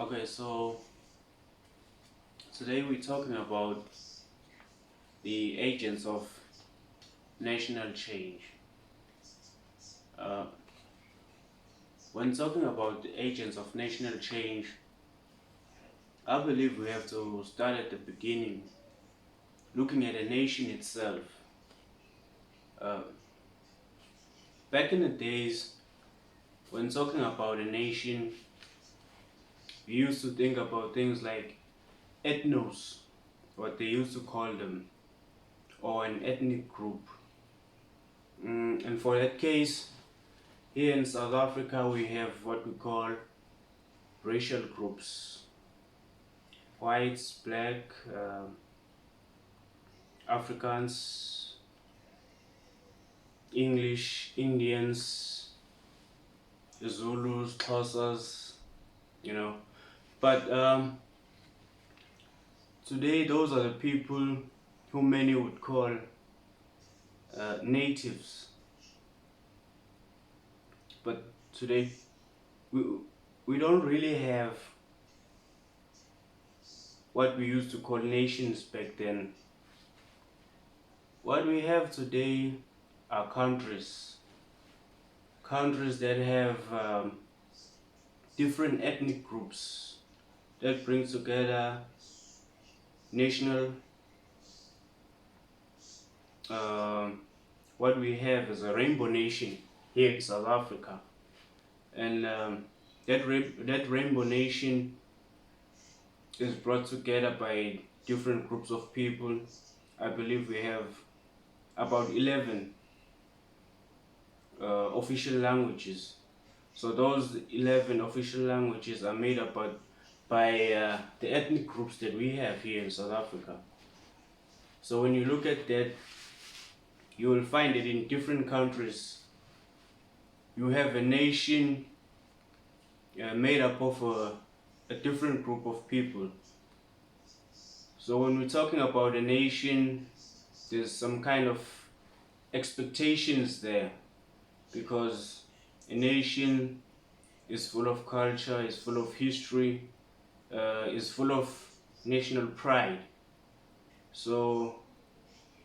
Okay, so today we're talking about the agents of national change. Uh, when talking about the agents of national change, I believe we have to start at the beginning, looking at a nation itself. Uh, Back in the days, when talking about a nation, we used to think about things like ethnos, what they used to call them, or an ethnic group. And for that case, here in South Africa, we have what we call racial groups: whites, black, Africans, English, Indians, Zulus, Xhosas, you know. But today, those are the people who many would call natives. But today, we, we don't really have what we used to call nations back then. What we have today are countries that have different ethnic groups that bring together national. Um, what we have is a rainbow nation here in South Africa, and that rainbow nation is brought together by different groups of people. I believe we have about 11 official languages. So those 11 official languages are made up by the ethnic groups that we have here in South Africa. So when you look at that, you will find that in different countries, you have a nation made up of a different group of people. So when we're talking about a nation, there's some kind of expectations there, because a nation is full of culture, is full of history, is full of national pride. So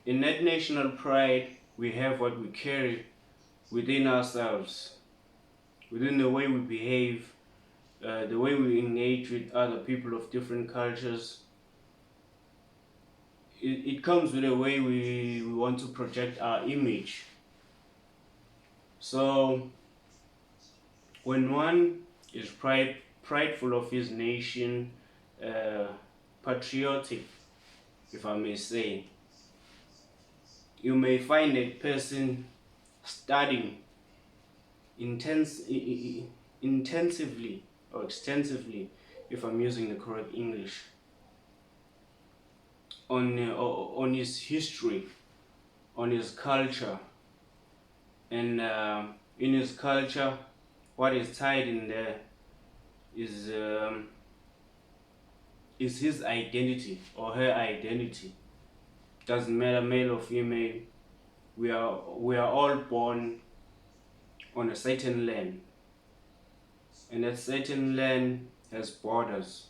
in that national pride, we have what we carry within ourselves, within the way we behave, the way we engage with other people of different cultures. It comes with the way we want to project our image. So when one is prideful of his nation, uh, patriotic, if I may say, you may find a person studying intensively or extensively, if I'm using the correct English, on his history, on his culture, and in his culture, what is tied in there is his identity or her identity. Doesn't matter male or female. We are all born on a certain land, and that certain land has borders.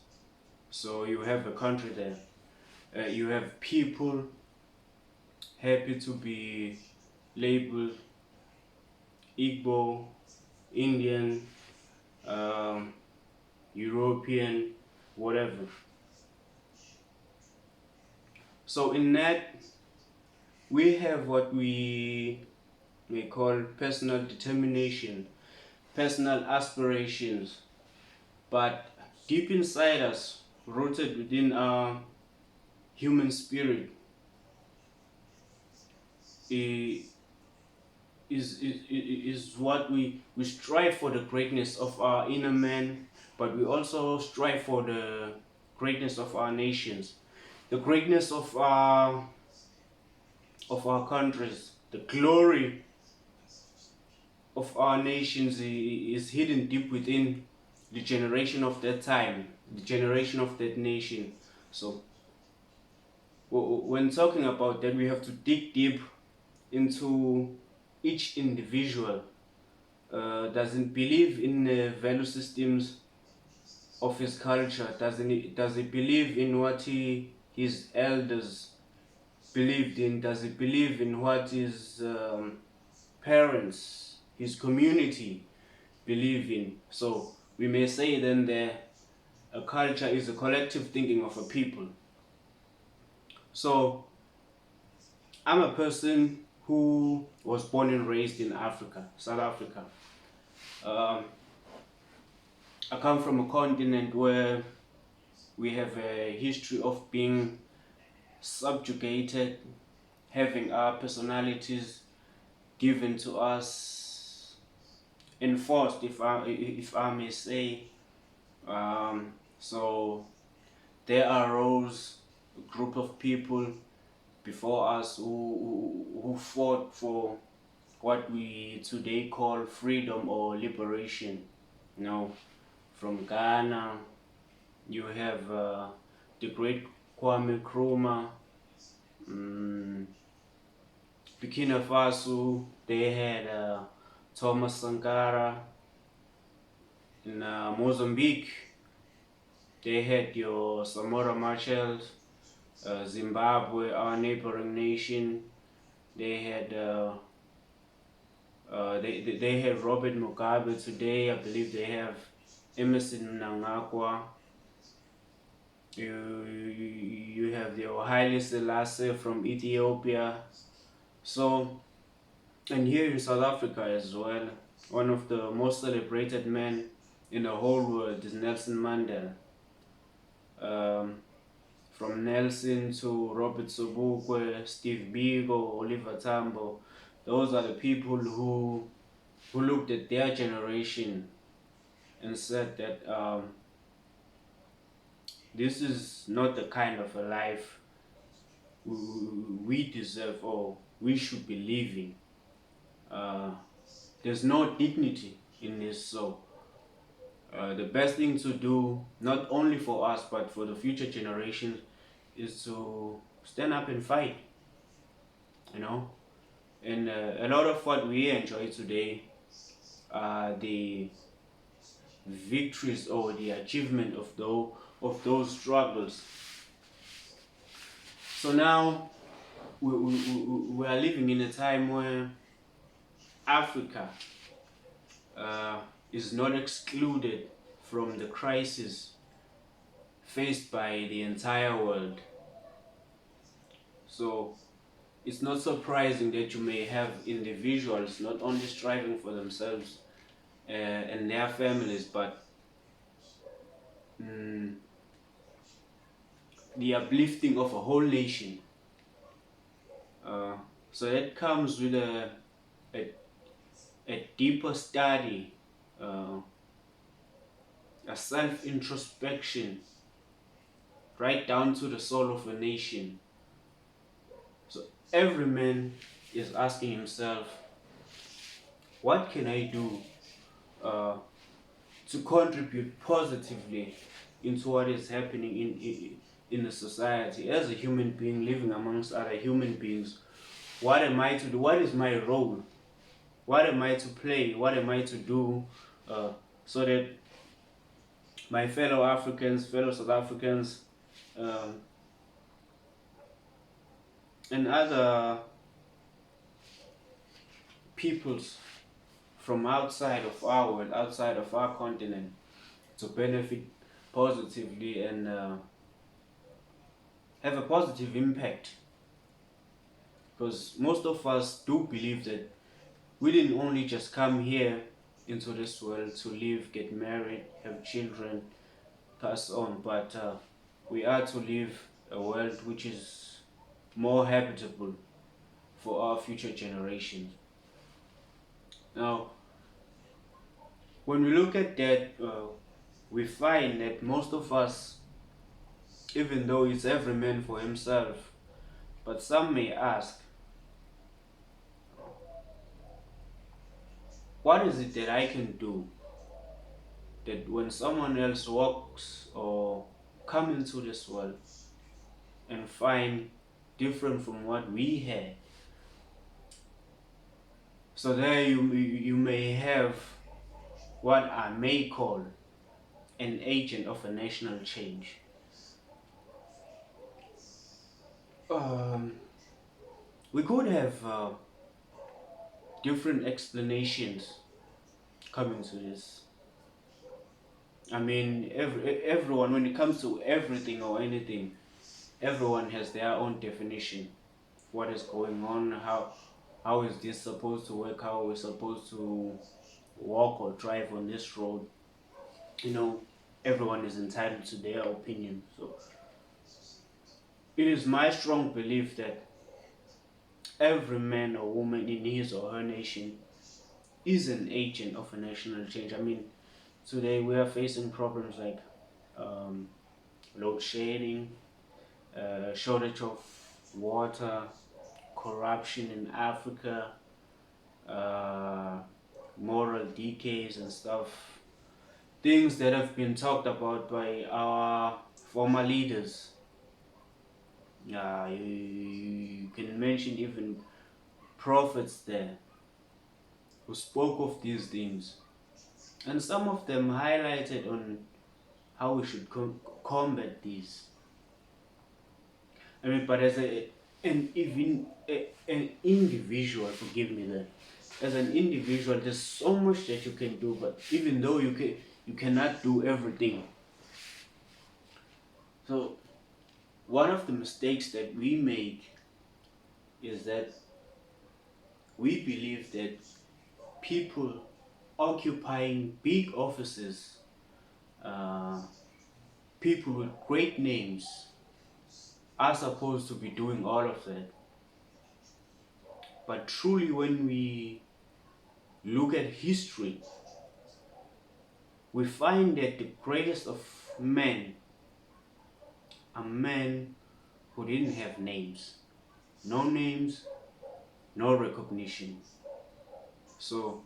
So you have a country there. You have people happy to be labeled Igbo, Indian, um, European, whatever. So in that, we have what we may call personal determination, personal aspirations, but deep inside us, rooted within our human spirit, i- is what we strive for, the greatness of our inner man, but we also strive for the greatness of our nations, the greatness of our countries, the glory of our nations is hidden deep within the generation of that time, the generation of that nation. So when talking about that, we have to dig deep into each individual. Doesn't believe in value systems, of his culture? Does he believe in what his elders believed in? Does he believe in what his parents, his community believe in? So we may say then that a culture is a collective thinking of a people. So I'm a person who was born and raised in Africa, South Africa. Um, I come from a continent where we have a history of being subjugated, having our personalities given to us, enforced, if I may say. So there arose a group of people before us who fought for what we today call freedom or liberation. You know, from Ghana, you have the great Kwame Nkrumah. Burkina Faso, they had Thomas Sankara. In Mozambique, they had your Samora Machel. Zimbabwe, our neighboring nation, they had they have Robert Mugabe today. I believe they have Emerson Mnangagwa. You have the Haile Selassie from Ethiopia. So, and here in South Africa as well, one of the most celebrated men in the whole world is Nelson Mandela. From Nelson to Robert Sobukwe, Steve Biko, Oliver Tambo, those are the people who looked at their generation and said that this is not the kind of a life we deserve or we should be living. There's no dignity in this. So the best thing to do, not only for us but for the future generations, is to stand up and fight. You know, and a lot of what we enjoy today are the victories or the achievement of those struggles. So now we are living in a time where Africa is not excluded from the crisis faced by the entire world. So it's not surprising that you may have individuals not only striving for themselves and their families, but the uplifting of a whole nation. So that comes with a deeper study, a self-introspection, right down to the soul of a nation. So every man is asking himself, what can I do to contribute positively into what is happening in the society as a human being living amongst other human beings? What am I to do? What is my role? What am I to play? What am I to do so that my fellow Africans, fellow South Africans, and other peoples from outside of our world, outside of our continent, to benefit positively and have a positive impact? Because most of us do believe that we didn't only just come here into this world to live, get married, have children, pass on, but we are to live a world which is more habitable for our future generations. Now, when we look at that, we find that most of us, even though it's every man for himself, but some may ask, what is it that I can do that when someone else walks or come into this world and find different from what we had? So there you may have what I may call an agent of a national change? Um, we could have different explanations coming to this. I mean, everyone, when it comes to everything or anything, everyone has their own definition. What is going on? How is this supposed to work? How are we supposed to walk or drive on this road? You know, everyone is entitled to their opinion. So it is my strong belief that every man or woman in his or her nation is an agent of a national change. I mean, today we are facing problems like um, load shedding, shortage of water, corruption in Africa, uh, moral decays and stuff. Things that have been talked about by our former leaders. You can mention even prophets there who spoke of these things, and some of them highlighted on how we should combat these. I mean, but as an individual, forgive me that, as an individual, there's so much that you can do. But even though you cannot do everything. So one of the mistakes that we make is that we believe that people occupying big offices, uh, people with great names, are supposed to be doing all of that. But truly, when we look at history, we find that the greatest of men are men who didn't have names. No names, no recognition. So,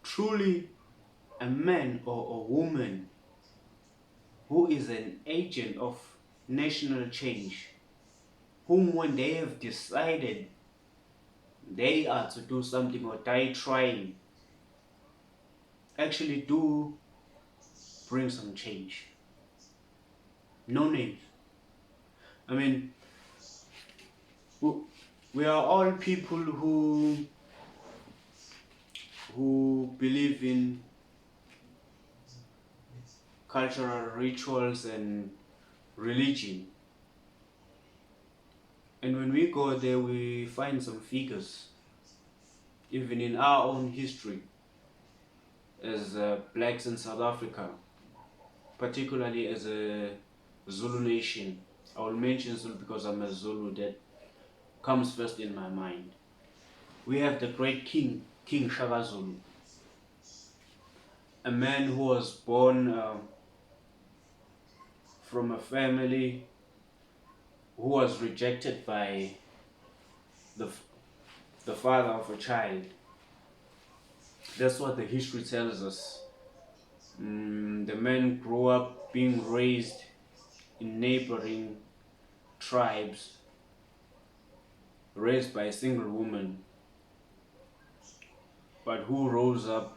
truly, a man or a woman who is an agent of national change, whom when they have decided they are to do something or die trying, actually do bring some change. No names. I mean, we are all people who believe in cultural rituals and religion. And when we go there, we find some figures, even in our own history, as blacks in South Africa, particularly as a Zulu nation. I will mention Zulu because I'm a Zulu, that comes first in my mind. We have the great king, King Shaka Zulu, a man who was born from a family who was rejected by the, the father of a child. That's what the history tells us. The man grew up being raised in neighboring tribes, raised by a single woman, but who rose up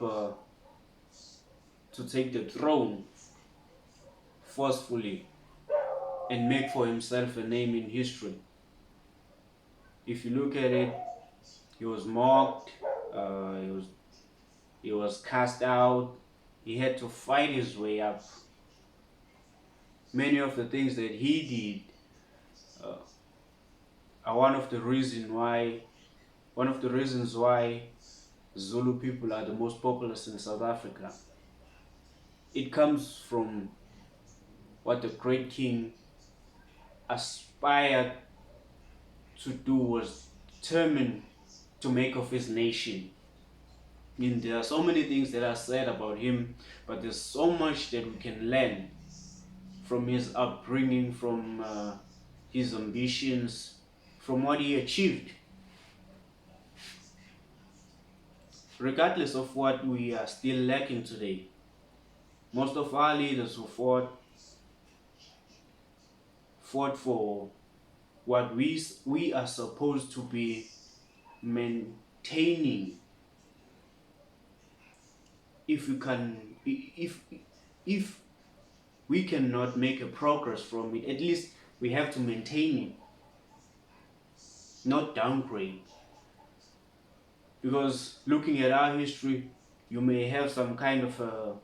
to take the throne forcefully and make for himself a name in history. If you look at it, he was mocked, he was cast out, he had to fight his way up. Many of the things that he did are one of the reasons why Zulu people are the most populous in South Africa. It comes from what the great king aspired to do, was determined to make of his nation. I mean, there are so many things that are said about him, but there's so much that we can learn from his upbringing, from his ambitions, from what he achieved. Regardless of what we are still lacking today, most of our leaders who fought for what we are supposed to be maintaining. If you can, if we cannot make a progress from it. At least we have to maintain it, not downgrade. Because looking at our history, you may have some kind of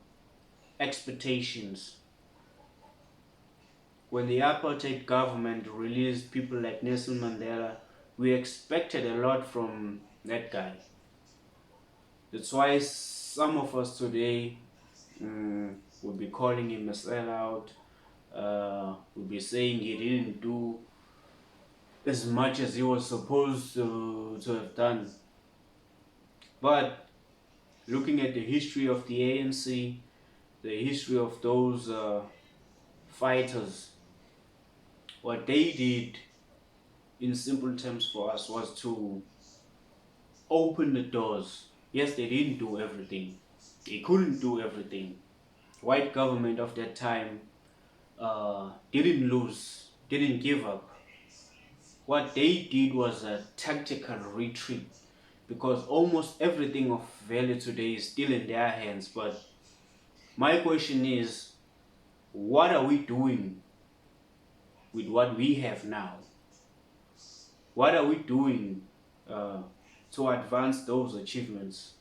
expectations. When the apartheid government released people like Nelson Mandela, we expected a lot from that guy. That's why some of us today would be calling him a sellout, would be saying he didn't do as much as he was supposed to have done. But looking at the history of the ANC, the history of those fighters, what they did in simple terms for us was to open the doors. Yes, they didn't do everything. They couldn't do everything. White government of that time didn't lose, didn't give up. What they did was a tactical retreat, because almost everything of value today is still in their hands. But my question is, what are we doing with what we have now? What are we doing to advance those achievements?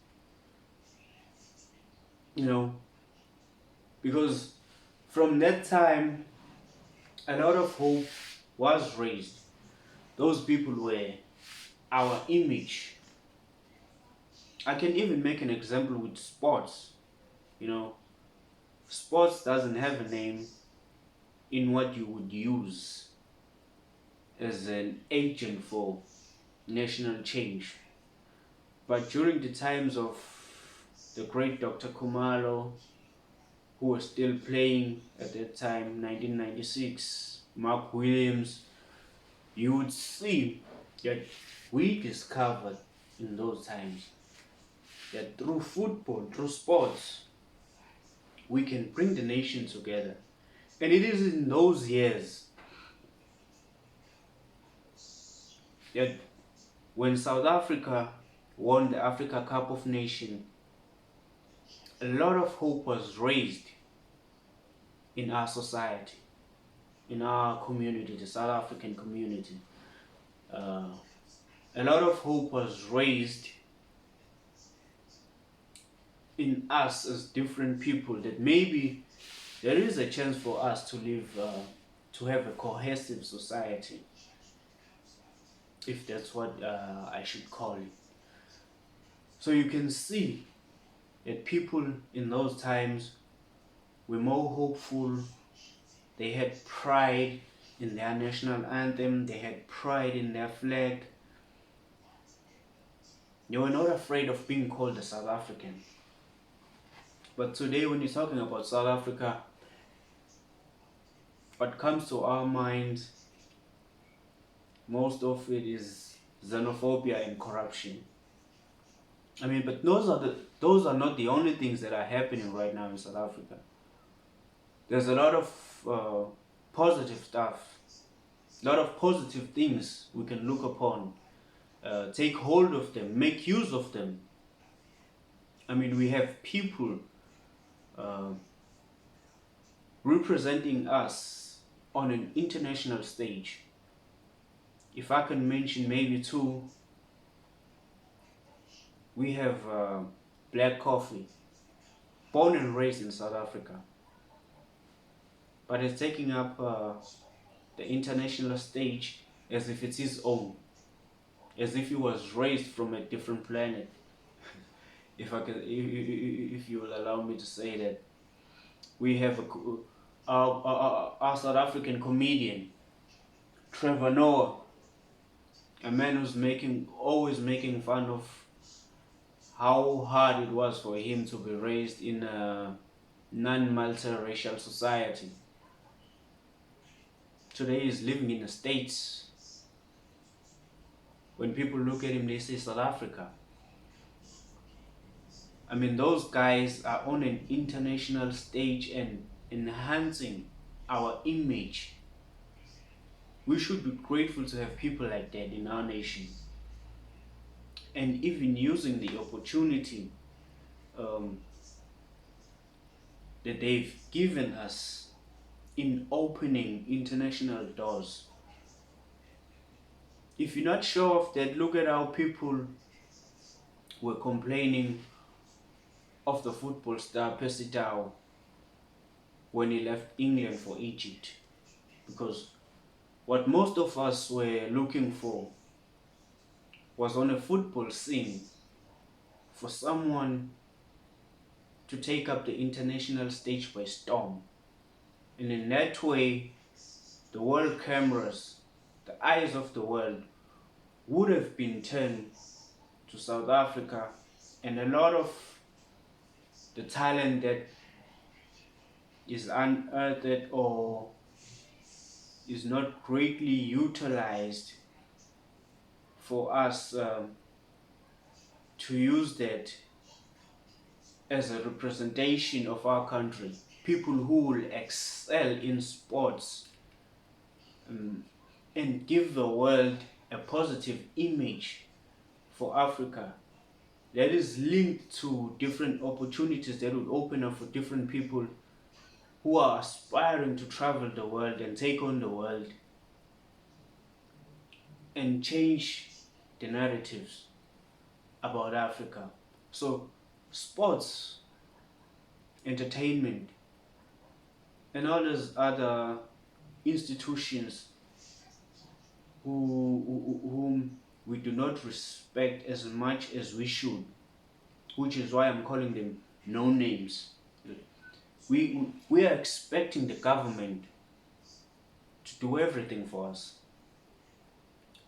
Because from that time, a lot of hope was raised. Those people were our image. I can even make an example with sports. Sports doesn't have a name in what you would use as an agent for national change. But during the times of the great Dr. Khumalo, who was still playing at that time, 1996, Mark Williams, you would see that we discovered in those times that through football, through sports, we can bring the nation together. And it is in those years that when South Africa won the Africa Cup of Nations, a lot of hope was raised in our society, in our community, the South African community. A lot of hope was raised in us as different people, that maybe there is a chance for us to live, to have a cohesive society, if that's what I should call it. So you can see that people in those times were more hopeful. They had pride in their national anthem. They had pride in their flag. They were not afraid of being called a South African. But today, when you're talking about South Africa, what comes to our minds, most of it is xenophobia and corruption. But those are not the only things that are happening right now in South Africa. There's a lot of positive stuff, a lot of positive things we can look upon, take hold of them, make use of them. We have people representing us on an international stage. If I can mention maybe two, we have Black Coffee, born and raised in South Africa, but is taking up the international stage as if it's his own, as if he was raised from a different planet. If you will allow me to say that. We have our South African comedian, Trevor Noah, a man who's always making fun of how hard it was for him to be raised in a non-multiracial society. Today he's living in the States. When people look at him, they say South Africa. Those guys are on an international stage and enhancing our image. We should be grateful to have people like that in our nation. And even using the opportunity that they've given us in opening international doors. If you're not sure of that, look at how people were complaining of the football star Percy Tau when he left England for Egypt. Because what most of us were looking for was on a football scene for someone to take up the international stage by storm. And in that way, the world cameras, the eyes of the world, would have been turned to South Africa, and a lot of the talent that is unearthed or is not greatly utilized for us to use that as a representation of our country. People who will excel in sports and give the world a positive image for Africa that is linked to different opportunities that will open up for different people who are aspiring to travel the world and take on the world and change the narratives about Africa. So sports, entertainment, and all those other institutions whom we do not respect as much as we should, which is why I'm calling them no names. We are expecting the government to do everything for us.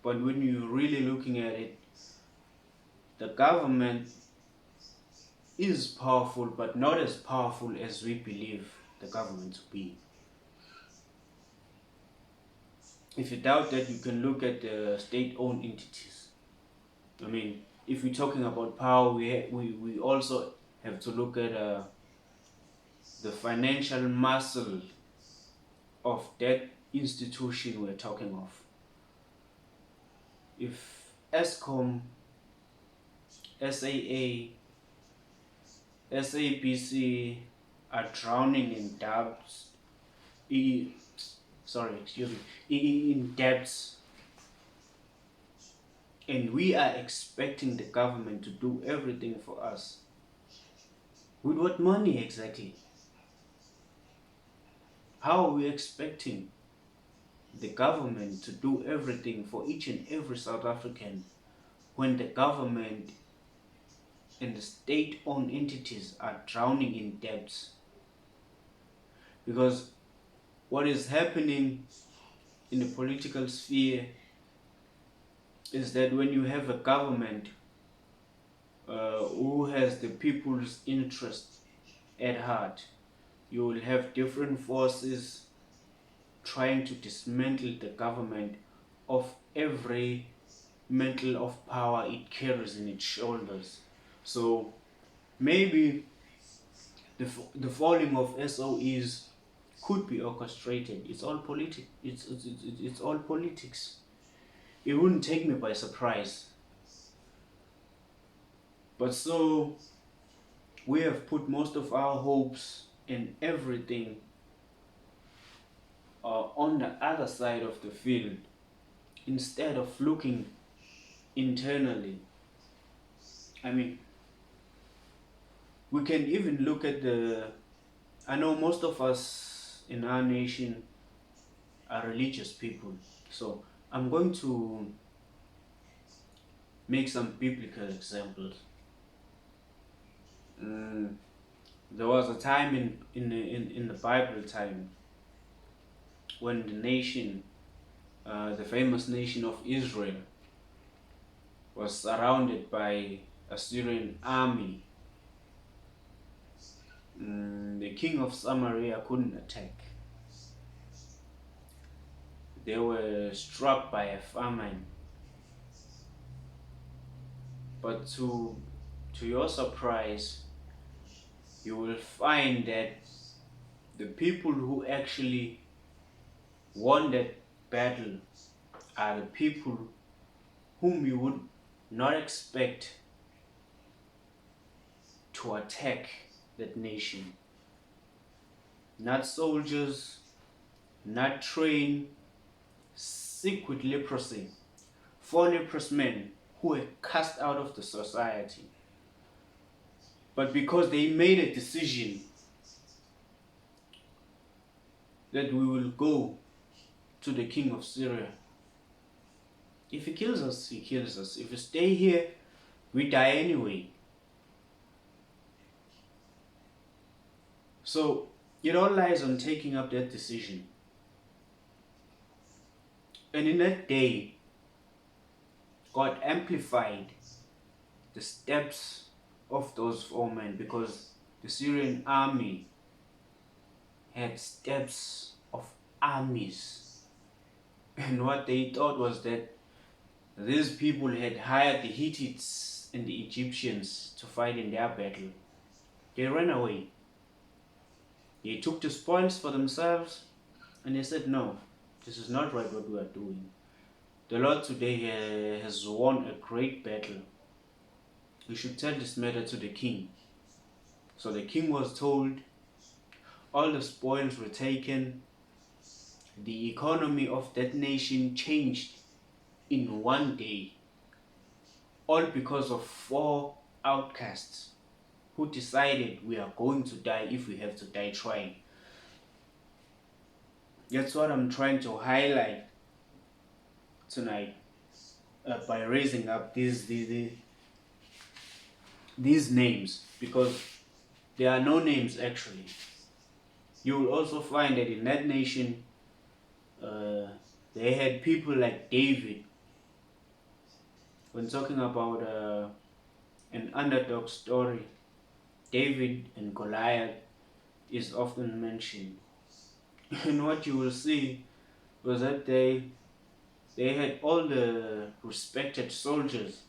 But when you're really looking at it, the government is powerful, but not as powerful as we believe the government to be. If you doubt that, you can look at the state-owned entities. I mean, if we're talking about power, we also have to look at the financial muscle of that institution we're talking of. If Eskom, SAA, SABC are drowning in debts, in debts, and we are expecting the government to do everything for us, with what money exactly? How are we expecting the government to do everything for each and every South African when the government and the state-owned entities are drowning in debts? Because what is happening in the political sphere is that when you have a government who has the people's interest at heart, you will have different forces trying to dismantle the government of every mantle of power it carries in its shoulders. So maybe the falling of SOEs could be orchestrated. It's all it's all politics. It wouldn't take me by surprise. But so we have put most of our hopes and everything on the other side of the field instead of looking internally. I mean, we can even look at I know most of us in our nation are religious people, so I'm going to make some biblical examples. There was a time in the Bible time when the nation, the famous nation of Israel, was surrounded by a Syrian army. The king of Samaria couldn't attack. They were struck by a famine. But to your surprise, you will find that the people who actually won that battle are the people whom you would not expect to attack that nation. Not soldiers, not train, sick with leprosy, 4 leprous men who were cast out of the society. But because they made a decision that we will go to the king of Syria. If he kills us, he kills us. If we stay here, we die anyway. So it all lies on taking up that decision. And in that day, God amplified the steps of those 4 men, because the Syrian army had steps of armies. And what they thought was that these people had hired the Hittites and the Egyptians to fight in their battle. They ran away. They took the spoils for themselves, and they said, no, this is not right what we are doing. The Lord today has won a great battle. We should tell this matter to the king. So the king was told, all the spoils were taken, the economy of that nation changed in one day, all because of 4 outcasts who decided we are going to die if we have to die trying. That's what I'm trying to highlight tonight by raising up these names, because there are no names actually. You will also find that in that nation they had people like David. When talking about an underdog story, David and Goliath is often mentioned. And what you will see was that they had all the respected soldiers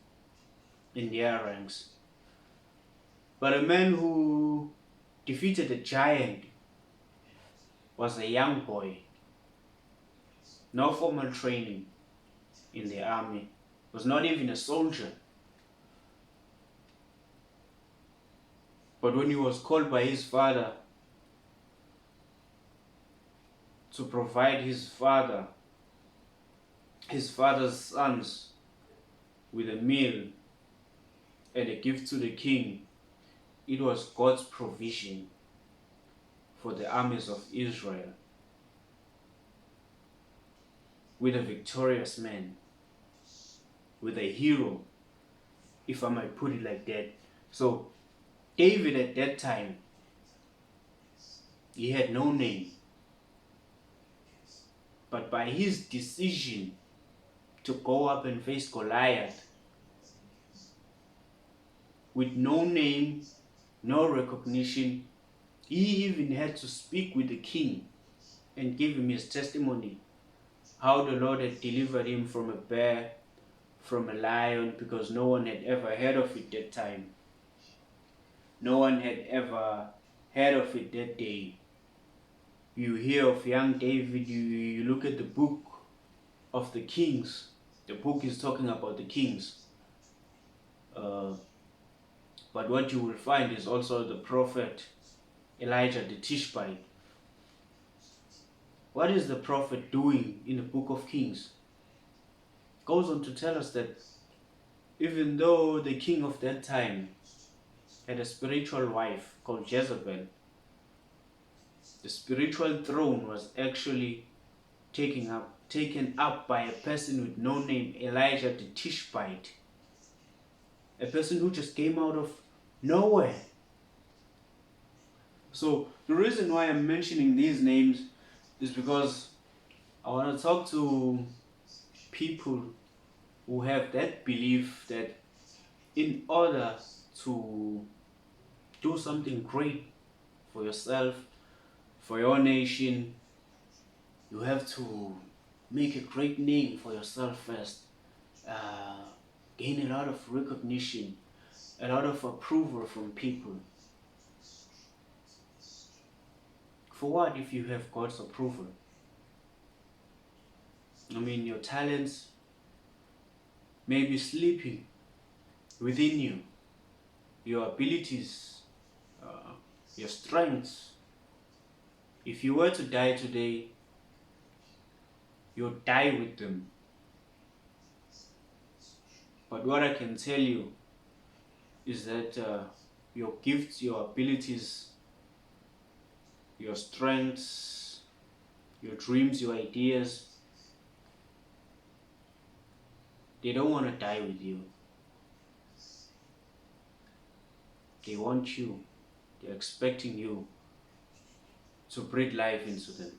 in their ranks. But a man who defeated a giant was a young boy. No formal training in the army. Was not even a soldier. But when he was called by his father to provide his father's sons with a meal and a gift to the king, it was God's provision for the armies of Israel, with a victorious man, with a hero, if I might put it like that. So David at that time, he had no name, but by his decision to go up and face Goliath with no name, no recognition, he even had to speak with the king and give him his testimony, how the Lord had delivered him from a bear, from a lion, because no one had ever heard of it that time. No one had ever heard of it that day. You hear of young David, you look at the book of the kings. The book is talking about the kings. But what you will find is also the prophet Elijah the Tishbite. What is the prophet doing in the book of Kings? Goes on to tell us that even though the king of that time had a spiritual wife called Jezebel, the spiritual throne was actually taken up by a person with no name, Elijah the Tishbite. A person who just came out of nowhere. So the reason why I'm mentioning these names is because I want to talk to people who have that belief that in order to do something great for yourself, for your nation, you have to make a great name for yourself first. Gain a lot of recognition, a lot of approval from people. For what if you have God's approval? I mean, your talents may be sleeping within you, your abilities, your strengths. If you were to die today, you'll die with them. But what I can tell you is that your gifts, your abilities, your strengths, your dreams, your ideas, they don't want to die with you. They want you. They're expecting you to breathe life into them.